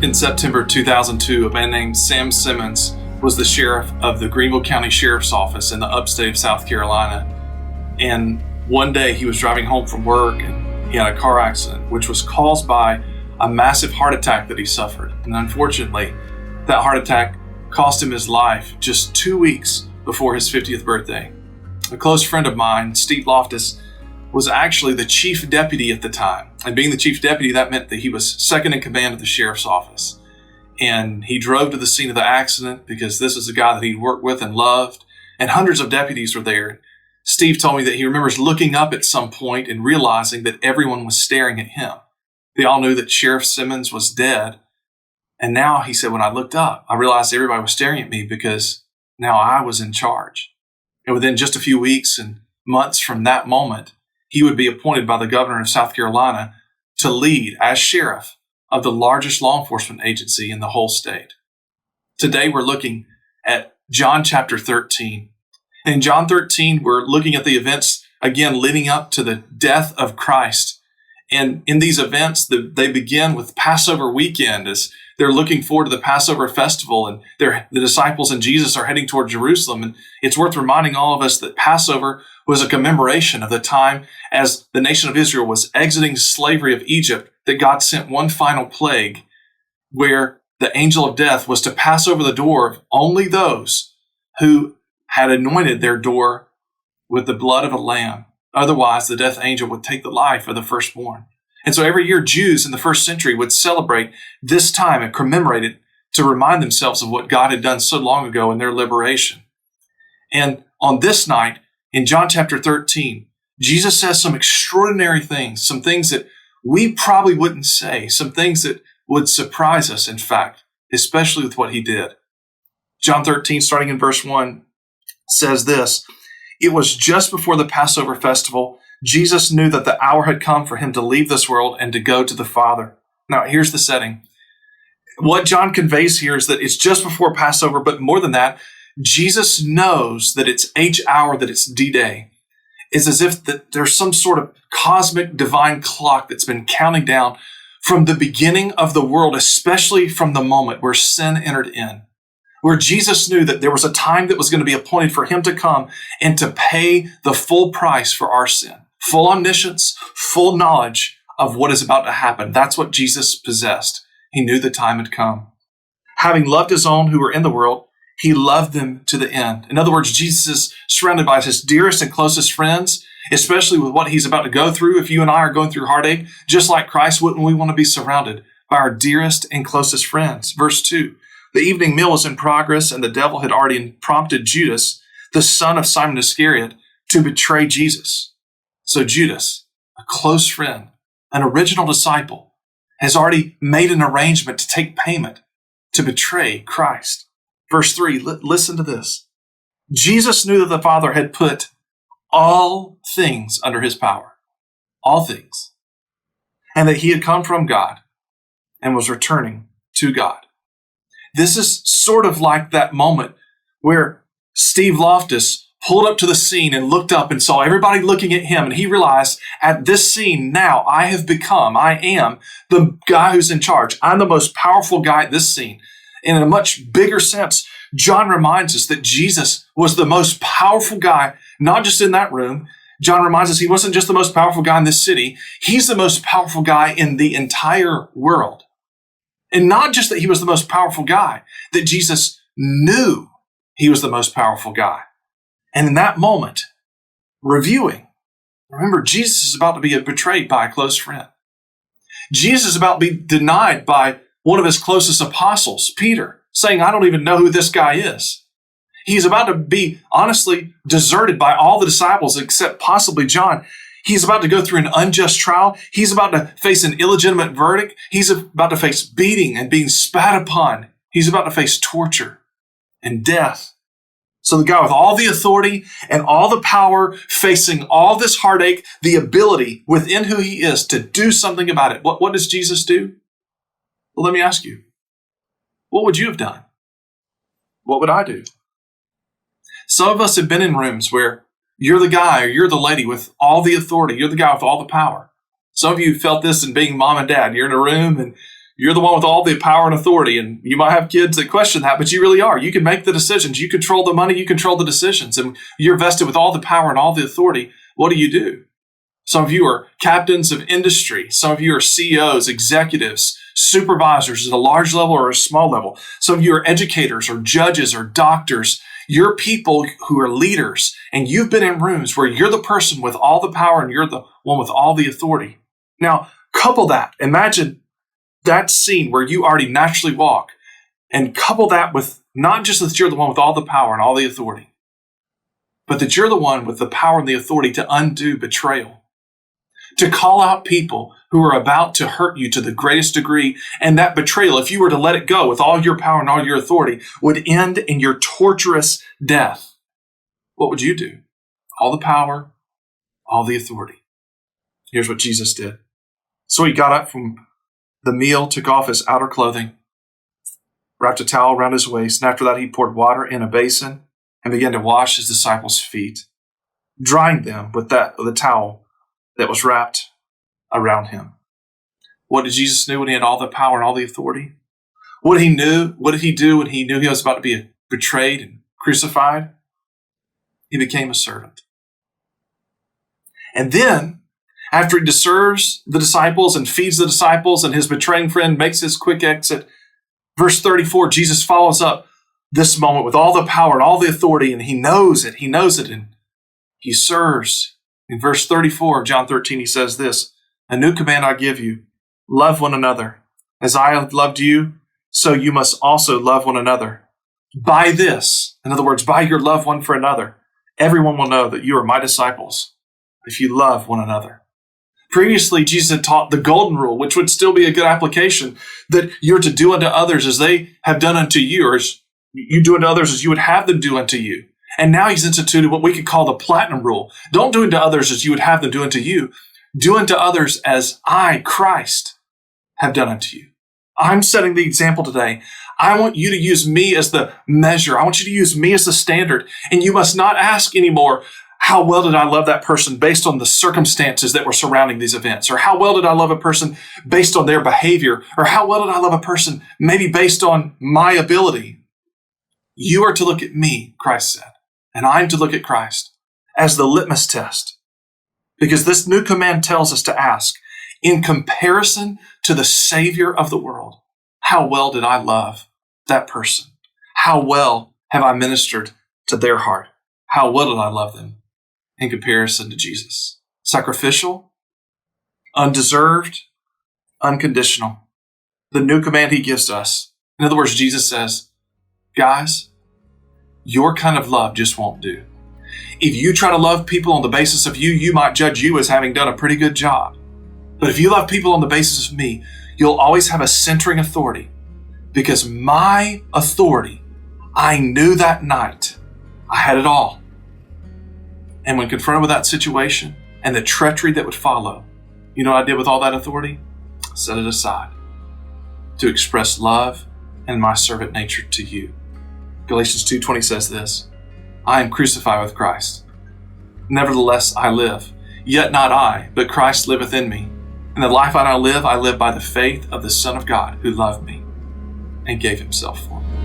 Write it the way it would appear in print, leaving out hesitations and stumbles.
In September 2002, a man named Sam Simmons was the sheriff of the Greenville County Sheriff's Office in the upstate of South Carolina. And one day he was driving home from work and he had a car accident, which was caused by a massive heart attack that he suffered. And unfortunately, that heart attack cost him his life just 2 weeks before his 50th birthday. A close friend of mine, Steve Loftus, was actually the chief deputy at the time. And being the chief deputy, that meant that he was second in command of the sheriff's office. And he drove to the scene of the accident because this is a guy that he'd worked with and loved. And hundreds of deputies were there. Steve told me that he remembers looking up at some point and realizing that everyone was staring at him. They all knew that Sheriff Simmons was dead. And now, he said, when I looked up, I realized everybody was staring at me because now I was in charge. And within just a few weeks and months from that moment, he would be appointed by the governor of South Carolina to lead as sheriff of the largest law enforcement agency in the whole state. Today, we're looking at John chapter 13. In John 13, we're looking at the events, again, leading up to the death of Christ. And in these events, they begin with Passover weekend as they're looking forward to the Passover festival, and the disciples and Jesus are heading toward Jerusalem. And it's worth reminding all of us that Passover was a commemoration of the time as the nation of Israel was exiting slavery of Egypt, that God sent one final plague where the angel of death was to pass over the door of only those who had anointed their door with the blood of a lamb. Otherwise, the death angel would take the life of the firstborn. And so every year, Jews in the first century would celebrate this time and commemorate it to remind themselves of what God had done so long ago in their liberation. And on this night, in John chapter 13, Jesus says some extraordinary things, some things that we probably wouldn't say, some things that would surprise us, in fact, especially with what he did. John 13, starting in verse 1, says this: "It was just before the Passover festival. Jesus knew that the hour had come for him to leave this world and to go to the Father." Now, here's the setting. What John conveys here is that it's just before Passover, but more than that, Jesus knows that it's H hour, that it's D-Day. It's as if that there's some sort of cosmic divine clock that's been counting down from the beginning of the world, especially from the moment where sin entered in, where Jesus knew that there was a time that was going to be appointed for him to come and to pay the full price for our sin. Full omniscience, full knowledge of what is about to happen. That's what Jesus possessed. He knew the time had come. Having loved his own who were in the world, he loved them to the end. In other words, Jesus is surrounded by his dearest and closest friends, especially with what he's about to go through. If you and I are going through heartache, just like Christ, wouldn't we want to be surrounded by our dearest and closest friends? Verse 2, "The evening meal was in progress, and the devil had already prompted Judas, the son of Simon Iscariot, to betray Jesus." So Judas, a close friend, an original disciple, has already made an arrangement to take payment to betray Christ. Verse 3, listen to this. "Jesus knew that the Father had put all things under his power, all things, and that he had come from God and was returning to God." This is sort of like that moment where Steve Loftus pulled up to the scene and looked up and saw everybody looking at him. And he realized at this scene, now I am the guy who's in charge. I'm the most powerful guy at this scene. And in a much bigger sense, John reminds us that Jesus was the most powerful guy, not just in that room. John reminds us he wasn't just the most powerful guy in this city. He's the most powerful guy in the entire world. And not just that he was the most powerful guy, that Jesus knew he was the most powerful guy. And in that moment, remember, Jesus is about to be betrayed by a close friend. Jesus is about to be denied by one of his closest apostles, Peter, saying, "I don't even know who this guy is." He's about to be, honestly, deserted by all the disciples except possibly John. He's about to go through an unjust trial. He's about to face an illegitimate verdict. He's about to face beating and being spat upon. He's about to face torture and death. So the guy with all the authority and all the power, facing all this heartache, the ability within who he is to do something about it. What does Jesus do? Well, let me ask you, what would you have done? What would I do? Some of us have been in rooms where you're the guy or you're the lady with all the authority. You're the guy with all the power. Some of you felt this in being mom and dad. You're in a room and You're the one with all the power and authority, and you might have kids that question that, but you really are. You can make the decisions. You control the money. You control the decisions, and you're vested with all the power and all the authority. What do? Some of you are captains of industry. Some of you are CEOs, executives, supervisors at a large level or a small level. Some of you are educators or judges or doctors. You're people who are leaders, and you've been in rooms where you're the person with all the power and you're the one with all the authority. Now, couple that. Imagine that scene where you already naturally walk, and couple that with not just that you're the one with all the power and all the authority, but that you're the one with the power and the authority to undo betrayal, to call out people who are about to hurt you to the greatest degree. And that betrayal, if you were to let it go with all your power and all your authority, would end in your torturous death. What would you do? All the power, all the authority. Here's what Jesus did. So he got up from the meal, took off his outer clothing, wrapped a towel around his waist, and after that he poured water in a basin and began to wash his disciples' feet, drying them with the towel that was wrapped around him. What did Jesus do when he had all the power and all the authority? What did he do when he knew he was about to be betrayed and crucified? He became a servant. And then, after he serves the disciples and feeds the disciples, and his betraying friend makes his quick exit, verse 34, Jesus follows up this moment with all the power and all the authority, and he knows it, and he serves. In verse 34 of John 13, he says this, "A new command I give you, love one another. As I have loved you, so you must also love one another. By this," in other words, by your love one for another, "everyone will know that you are my disciples, if you love one another." Previously, Jesus had taught the golden rule, which would still be a good application, that you're to do unto others as they have done unto you, or as you do unto others as you would have them do unto you. And now he's instituted what we could call the platinum rule. Don't do unto others as you would have them do unto you. Do unto others as I, Christ, have done unto you. I'm setting the example today. I want you to use me as the measure. I want you to use me as the standard. And you must not ask anymore, how well did I love that person based on the circumstances that were surrounding these events? Or how well did I love a person based on their behavior? Or how well did I love a person maybe based on my ability? You are to look at me, Christ said, and I'm to look at Christ as the litmus test. Because this new command tells us to ask, in comparison to the Savior of the world, how well did I love that person? How well have I ministered to their heart? How well did I love them in comparison to Jesus? Sacrificial, undeserved, unconditional. The new command he gives us. In other words, Jesus says, guys, your kind of love just won't do. If you try to love people on the basis of you, you might judge you as having done a pretty good job. But if you love people on the basis of me, you'll always have a centering authority. Because my authority, I knew that night, I had it all. And when confronted with that situation and the treachery that would follow, you know what I did with all that authority? I set it aside to express love and my servant nature to you. Galatians 2:20 says this, I am crucified with Christ. Nevertheless, I live. Yet not I, but Christ liveth in me. And the life I now live, I live by the faith of the Son of God who loved me and gave himself for me.